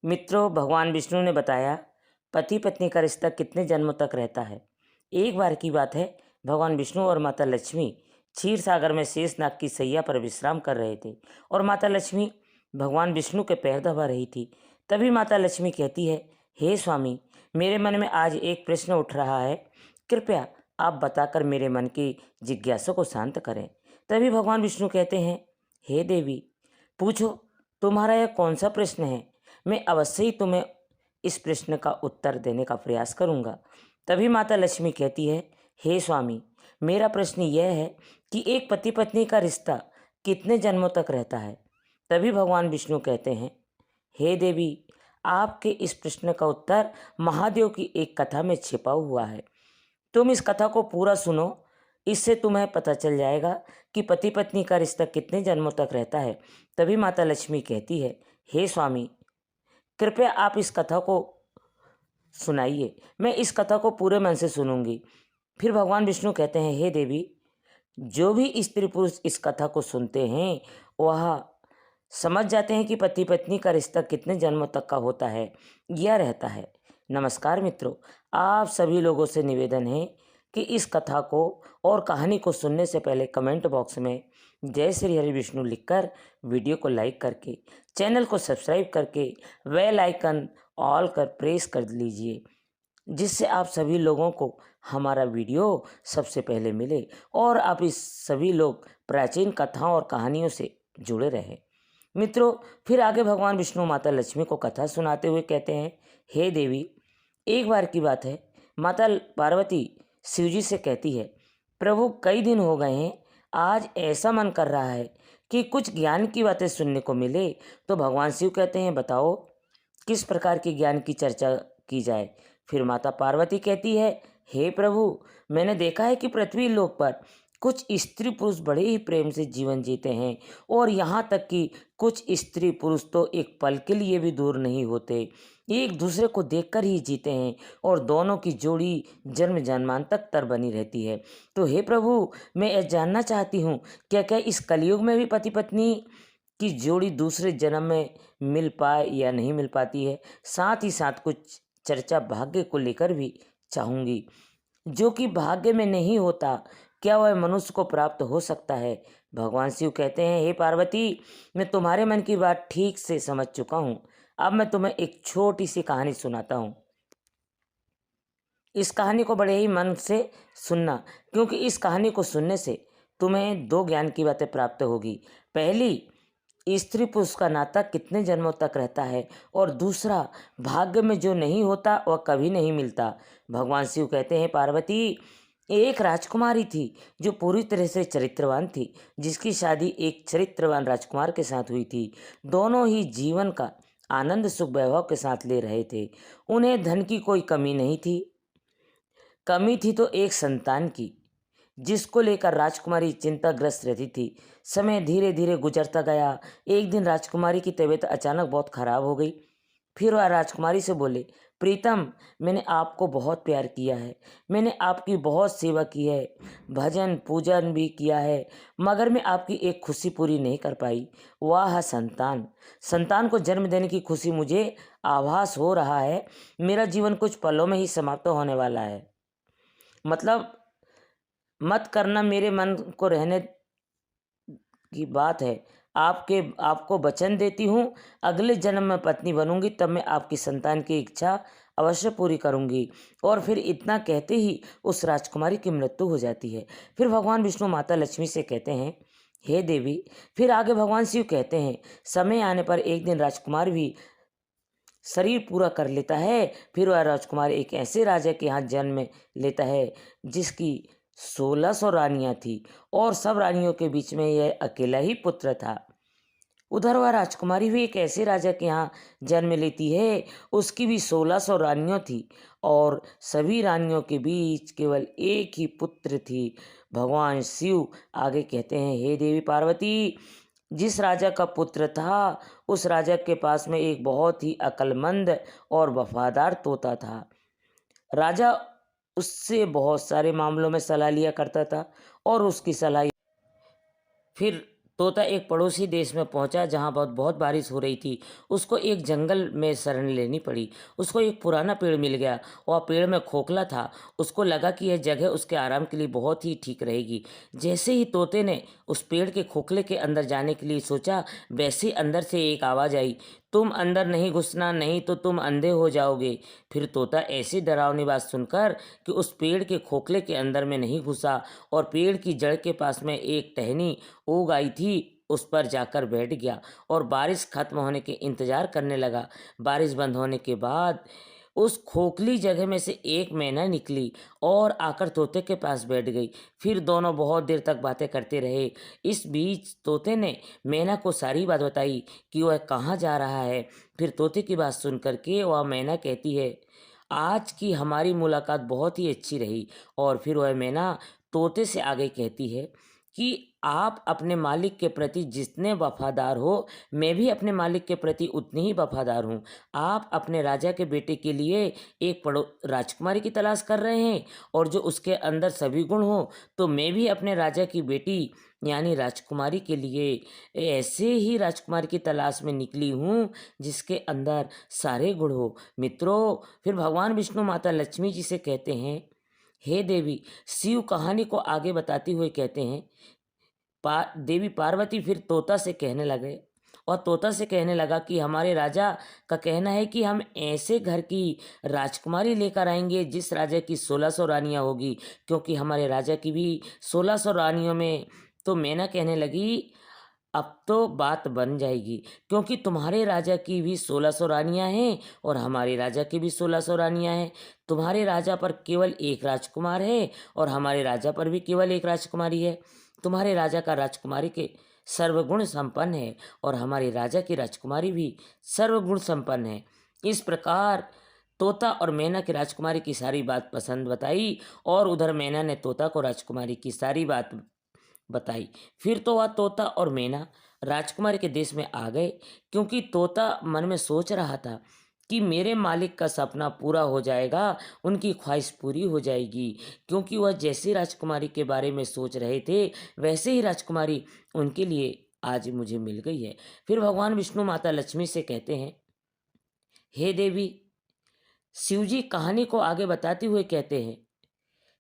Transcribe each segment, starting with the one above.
मित्रों, भगवान विष्णु ने बताया पति पत्नी का रिश्ता कितने जन्मों तक रहता है। एक बार की बात है, भगवान विष्णु और माता लक्ष्मी क्षीर सागर में शेषनाग की सैया पर विश्राम कर रहे थे और माता लक्ष्मी भगवान विष्णु के पैर दबा रही थी। तभी माता लक्ष्मी कहती है, हे स्वामी, मेरे मन में आज एक प्रश्न उठ रहा है, कृपया आप बताकर मेरे मन की जिज्ञासा को शांत करें। तभी भगवान विष्णु कहते हैं, हे देवी, पूछो, तुम्हारा यह कौन सा प्रश्न है। मैं अवश्य ही तुम्हें इस प्रश्न का उत्तर देने का प्रयास करूंगा। तभी माता लक्ष्मी कहती है, हे स्वामी, मेरा प्रश्न यह है कि एक पति पत्नी का रिश्ता कितने जन्मों तक रहता है। तभी भगवान विष्णु कहते हैं, हे देवी, आपके इस प्रश्न का उत्तर महादेव की एक कथा में छिपा हुआ है। तुम इस कथा को पूरा सुनो, इससे तुम्हें पता चल जाएगा कि पति पत्नी का रिश्ता कितने जन्मों तक रहता है। तभी माता लक्ष्मी कहती है, हे स्वामी, कृपया आप इस कथा को सुनाइए, मैं इस कथा को पूरे मन से सुनूंगी। फिर भगवान विष्णु कहते हैं, हे देवी, जो भी स्त्री पुरुष इस कथा को सुनते हैं वह समझ जाते हैं कि पति पत्नी का रिश्ता कितने जन्मों तक का होता है या रहता है। नमस्कार मित्रों, आप सभी लोगों से निवेदन है कि इस कथा को और कहानी को सुनने से पहले कमेंट बॉक्स में जय श्री हरि विष्णु लिखकर वीडियो को लाइक करके चैनल को सब्सक्राइब करके बेल आइकन ऑल कर प्रेस कर लीजिए, जिससे आप सभी लोगों को हमारा वीडियो सबसे पहले मिले और आप इस सभी लोग प्राचीन कथाओं और कहानियों से जुड़े रहें। मित्रों, फिर आगे भगवान विष्णु माता लक्ष्मी को कथा सुनाते हुए कहते हैं, हे देवी, एक बार की बात है, माता पार्वती शिवजी से कहती है, प्रभु, कई दिन हो गए हैं, आज ऐसा मन कर रहा है कि कुछ ज्ञान की बातें सुनने को मिले। तो भगवान शिव कहते हैं, बताओ किस प्रकार के ज्ञान की चर्चा की जाए। फिर माता पार्वती कहती है, हे प्रभु, मैंने देखा है कि पृथ्वी लोक पर कुछ स्त्री पुरुष बड़े ही प्रेम से जीवन जीते हैं और यहाँ तक कि कुछ स्त्री पुरुष तो एक पल के लिए भी दूर नहीं होते, एक दूसरे को देखकर ही जीते हैं और दोनों की जोड़ी जन्म जन्मांतर तक बनी रहती है। तो हे प्रभु, मैं यह जानना चाहती हूँ, क्या क्या इस कलयुग में भी पति पत्नी की जोड़ी दूसरे जन्म में मिल पाए या नहीं मिल पाती है। साथ ही साथ कुछ चर्चा भाग्य को लेकर भी चाहूँगी, जो कि भाग्य में नहीं होता, क्या वह मनुष्य को प्राप्त हो सकता है। भगवान शिव कहते हैं, हे पार्वती, मैं तुम्हारे मन की बात ठीक से समझ चुका हूँ। अब मैं तुम्हें एक छोटी सी कहानी सुनाता हूँ। इस कहानी को बड़े ही मन से सुनना, क्योंकि इस कहानी को सुनने से तुम्हें दो ज्ञान की बातें प्राप्त होगी। पहली, स्त्री पुरुष का नाता कितने जन्मों तक रहता है, और दूसरा, भाग्य में जो नहीं होता वह कभी नहीं मिलता। भगवान शिव कहते हैं, पार्वती, एक राजकुमारी थी जो पूरी तरह से चरित्रवान थी, जिसकी शादी एक चरित्रवान राजकुमार के साथ हुई थी। दोनों ही जीवन का आनंद सुख वैभव के साथ ले रहे थे। उन्हें धन की कोई कमी नहीं थी, कमी थी तो एक संतान की, जिसको लेकर राजकुमारी चिंताग्रस्त रहती थी। समय धीरे धीरे गुजरता गया। एक दिन राजकुमारी की तबीयत अचानक बहुत खराब हो गई। फिर वह राजकुमारी से बोले, प्रीतम, मैंने आपको बहुत प्यार किया है, मैंने आपकी बहुत सेवा की है, भजन पूजन भी किया है, मगर मैं आपकी एक खुशी पूरी नहीं कर पाई, वह है संतान। संतान को जन्म देने की खुशी मुझे आभास हो रहा है, मेरा जीवन कुछ पलों में ही समाप्त होने वाला है। मतलब मत करना, मेरे मन को रहने की बात है। आपको वचन देती हूँ, अगले जन्म में पत्नी बनूंगी, तब मैं आपकी संतान की इच्छा अवश्य पूरी करूंगी। और फिर इतना कहते ही उस राजकुमारी की मृत्यु हो जाती है। फिर भगवान विष्णु माता लक्ष्मी से कहते हैं, हे देवी, फिर आगे भगवान शिव कहते हैं, समय आने पर एक दिन राजकुमार भी शरीर पूरा कर लेता है। फिर वह राजकुमार एक ऐसे राजा के यहाँ जन्म लेता है जिसकी 1600 रानियां थी और सब रानियों के बीच में यह अकेला ही पुत्र था। उधर वह राजकुमारी भी एक ऐसे राजा के यहाँ जन्म लेती है, उसकी भी 1600 रानियों थी और सभी रानियों के बीच केवल एक ही पुत्र थी। भगवान शिव आगे कहते हैं, हे देवी पार्वती, जिस राजा का पुत्र था उस राजा के पास में एक बहुत ही अक्लमंद और वफादार तोता था। राजा उससे बहुत सारे मामलों में सलाह लिया करता था और उसकी सलाह फिर तोता एक पड़ोसी देश में पहुंचा जहां बहुत बहुत बारिश हो रही थी। उसको एक जंगल में शरण लेनी पड़ी। उसको एक पुराना पेड़ मिल गया। वह पेड़ में खोखला था। उसको लगा कि यह जगह उसके आराम के लिए बहुत ही ठीक रहेगी। जैसे ही तोते ने उस पेड़ के खोखले के अंदर जाने के लिए सोचा, वैसे ही अंदर से एक आवाज़ आई, तुम अंदर नहीं घुसना, नहीं तो तुम अंधे हो जाओगे। फिर तोता ऐसी डरावनी बात सुनकर कि उस पेड़ के खोखले के अंदर में नहीं घुसा और पेड़ की जड़ के पास में एक टहनी उग आई थी, उस पर जाकर बैठ गया और बारिश खत्म होने के इंतजार करने लगा। बारिश बंद होने के बाद उस खोखली जगह में से एक मैना निकली और आकर तोते के पास बैठ गई। फिर दोनों बहुत देर तक बातें करते रहे। इस बीच तोते ने मैना को सारी बात बताई कि वह कहाँ जा रहा है। फिर तोते की बात सुन करके वह मैना कहती है, आज की हमारी मुलाकात बहुत ही अच्छी रही। और फिर वह मैना तोते से आगे कहती है कि आप अपने मालिक के प्रति जितने वफादार हो, मैं भी अपने मालिक के प्रति उतनी ही वफादार हूँ। आप अपने राजा के बेटे के लिए एक राजकुमारी की तलाश कर रहे हैं और जो उसके अंदर सभी गुण हो, तो मैं भी अपने राजा की बेटी यानी राजकुमारी के लिए ऐसे ही राजकुमारी की तलाश में निकली हूँ जिसके अंदर सारे गुण हो। मित्रों, फिर भगवान विष्णु माता लक्ष्मी जी से कहते हैं, हे देवी, शिव कहानी को आगे बताते हुए कहते हैं, देवी पार्वती फिर तोता से कहने लगे और तोता से कहने लगा कि हमारे राजा का कहना है कि हम ऐसे घर की राजकुमारी लेकर आएंगे जिस राजा की 1600 रानियां होगी, क्योंकि हमारे राजा की भी 1600 रानियों में। तो मैना कहने लगी, अब तो बात बन जाएगी, क्योंकि तुम्हारे राजा की भी 1600 रानियां हैं और हमारे राजा की भी 1600 रानियां हैं। तुम्हारे राजा पर केवल एक राजकुमार है और हमारे राजा पर भी केवल एक राजकुमारी है। तुम्हारे राजा का राजकुमारी के सर्वगुण संपन्न है और हमारे राजा की राजकुमारी भी सर्वगुण संपन्न है। इस प्रकार तोता और मैना की राजकुमारी की सारी बात पसंद बताई और उधर मैना ने तोता को राजकुमारी की सारी बात बताई। फिर तो वह तोता और मैना राजकुमारी के देश में आ गए, क्योंकि तोता मन में सोच रहा था कि मेरे मालिक का सपना पूरा हो जाएगा, उनकी ख्वाहिश पूरी हो जाएगी, क्योंकि वह जैसी राजकुमारी के बारे में सोच रहे थे वैसे ही राजकुमारी उनके लिए आज मुझे मिल गई है। फिर भगवान विष्णु माता लक्ष्मी से कहते हैं, हे देवी, शिवजी कहानी को आगे बताते हुए कहते हैं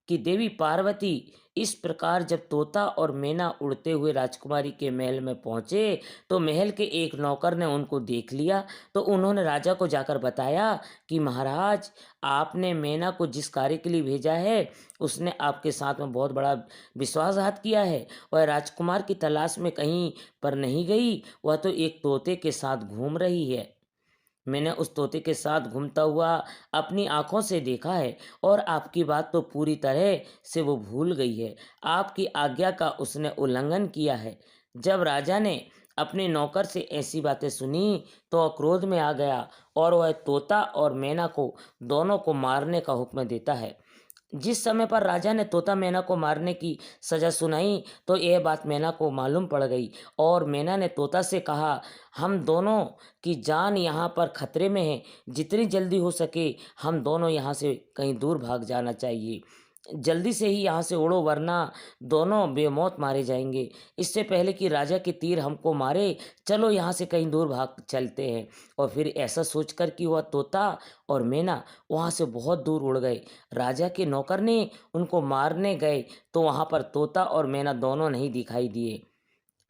कि देवी पार्वती इस प्रकार जब तोता और मैना उड़ते हुए राजकुमारी के महल में पहुंचे तो महल के एक नौकर ने उनको देख लिया। तो उन्होंने राजा को जाकर बताया कि महाराज, आपने मैना को जिस कार्य के लिए भेजा है उसने आपके साथ में बहुत बड़ा विश्वासघात किया है। वह राजकुमार की तलाश में कहीं पर नहीं गई, वह तो एक तोते के साथ घूम रही है। मैंने उस तोते के साथ घूमता हुआ अपनी आंखों से देखा है और आपकी बात तो पूरी तरह से वो भूल गई है। आपकी आज्ञा का उसने उल्लंघन किया है। जब राजा ने अपने नौकर से ऐसी बातें सुनी तो वह क्रोध में आ गया और वह तोता और मैना को दोनों को मारने का हुक्म देता है। जिस समय पर राजा ने तोता मैना को मारने की सजा सुनाई तो यह बात मैना को मालूम पड़ गई और मैना ने तोता से कहा, हम दोनों की जान यहाँ पर खतरे में है, जितनी जल्दी हो सके हम दोनों यहाँ से कहीं दूर भाग जाना चाहिए। जल्दी से ही यहाँ से उड़ो, वरना दोनों बेमौत मारे जाएंगे। इससे पहले कि राजा के तीर हमको मारे, चलो यहाँ से कहीं दूर भाग चलते हैं। और फिर ऐसा सोचकर कि वह तोता और मैना वहाँ से बहुत दूर उड़ गए। राजा के नौकर ने उनको मारने गए तो वहाँ पर तोता और मैना दोनों नहीं दिखाई दिए।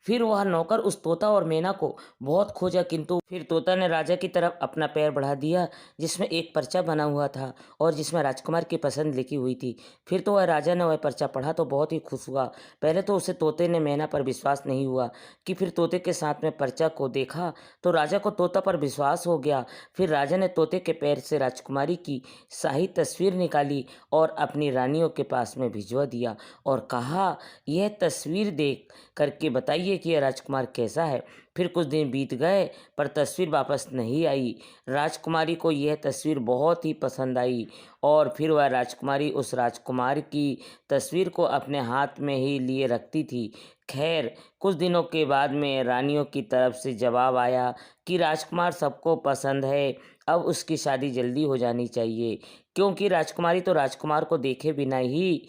फिर वह नौकर उस तोता और मैना को बहुत खोजा, किंतु फिर तोता ने राजा की तरफ अपना पैर बढ़ा दिया जिसमें एक पर्चा बना हुआ था और जिसमें राजकुमार की पसंद लिखी हुई थी। फिर तो वह राजा ने वह पर्चा पढ़ा तो बहुत ही खुश हुआ। पहले तो उसे तोते ने मैना पर विश्वास नहीं हुआ कि फिर तोते के साथ में पर्चा को देखा तो राजा को तोता पर विश्वास हो गया। फिर राजा ने तोते के पैर से राजकुमारी की शाही तस्वीर निकाली और अपनी रानियों के पास में भिजवा दिया और कहा, यह तस्वीर देख करके बताइए कि यह राजकुमार कैसा है। फिर कुछ दिन बीत गए पर तस्वीर वापस नहीं आई। राजकुमारी को यह तस्वीर बहुत ही पसंद आई और फिर वह राजकुमारी उस राजकुमार की तस्वीर को अपने हाथ में ही लिए रखती थी। खैर, कुछ दिनों के बाद में रानियों की तरफ से जवाब आया कि राजकुमार सबको पसंद है, अब उसकी शादी जल्दी हो जानी चाहिए, क्योंकि राजकुमारी तो राजकुमार को देखे बिना ही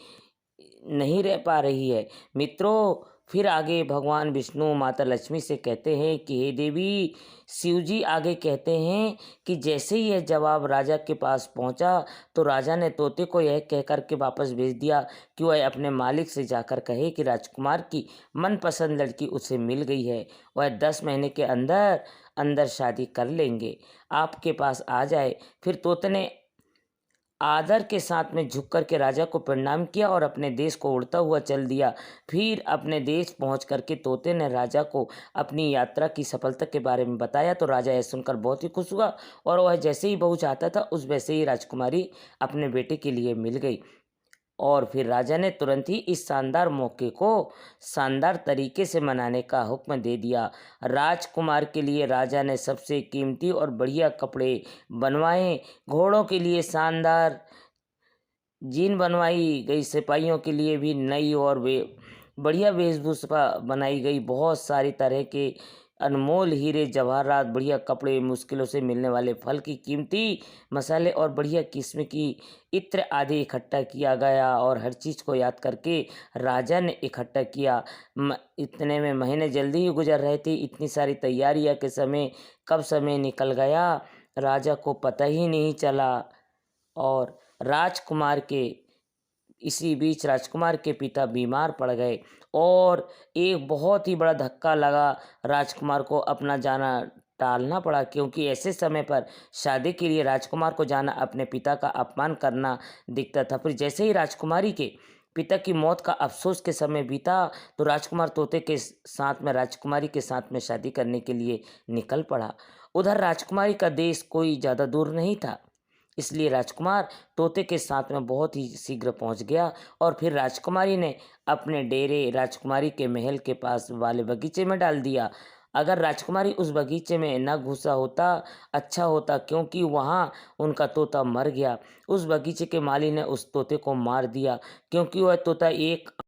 नहीं रह पा रही है। मित्रों, फिर आगे भगवान विष्णु माता लक्ष्मी से कहते हैं कि हे देवी, शिवजी आगे कहते हैं कि जैसे ही यह जवाब राजा के पास पहुंचा तो राजा ने तोते को यह कहकर के वापस भेज दिया कि वह अपने मालिक से जाकर कहे कि राजकुमार की मनपसंद लड़की उसे मिल गई है, वह 10 महीने के अंदर अंदर शादी कर लेंगे, आपके पास आ जाए। फिर तोते ने आदर के साथ में झुक कर के राजा को प्रणाम किया और अपने देश को उड़ता हुआ चल दिया। फिर अपने देश पहुंच करके तोते ने राजा को अपनी यात्रा की सफलता के बारे में बताया तो राजा यह सुनकर बहुत ही खुश हुआ और वह जैसे ही बहू चाहता था उस वैसे ही राजकुमारी अपने बेटे के लिए मिल गई। और फिर राजा ने तुरंत ही इस शानदार मौके को शानदार तरीके से मनाने का हुक्म दे दिया। राजकुमार के लिए राजा ने सबसे कीमती और बढ़िया कपड़े बनवाए, घोड़ों के लिए शानदार जीन बनवाई गई, सिपाहियों के लिए भी नई और बढ़िया वेशभूषा बनाई गई, बहुत सारी तरह के अनमोल हीरे जवाहरात, बढ़िया कपड़े, मुश्किलों से मिलने वाले फल की कीमती मसाले और बढ़िया किस्म की इत्र आदि इकट्ठा किया गया। और हर चीज़ को याद करके राजा ने इकट्ठा किया। इतने में महीने जल्दी ही गुजर रहे थे। इतनी सारी तैयारियां के समय कब समय निकल गया राजा को पता ही नहीं चला। और राजकुमार के इसी बीच राजकुमार के पिता बीमार पड़ गए और एक बहुत ही बड़ा धक्का लगा। राजकुमार को अपना जाना टालना पड़ा क्योंकि ऐसे समय पर शादी के लिए राजकुमार को जाना अपने पिता का अपमान करना दिखता था। फिर जैसे ही राजकुमारी के पिता की मौत का अफसोस के समय बीता तो राजकुमार तोते के साथ में राजकुमारी के साथ में शादी करने के लिए निकल पड़ा। उधर राजकुमारी का देश कोई ज़्यादा दूर नहीं था, इसलिए राजकुमार तोते के साथ में बहुत ही शीघ्र पहुंच गया। और फिर राजकुमारी ने अपने डेरे राजकुमारी के महल के पास वाले बगीचे में डाल दिया। अगर राजकुमारी उस बगीचे में न घुसा होता अच्छा होता, क्योंकि वहाँ उनका तोता मर गया। उस बगीचे के माली ने उस तोते को मार दिया क्योंकि वह तोता एक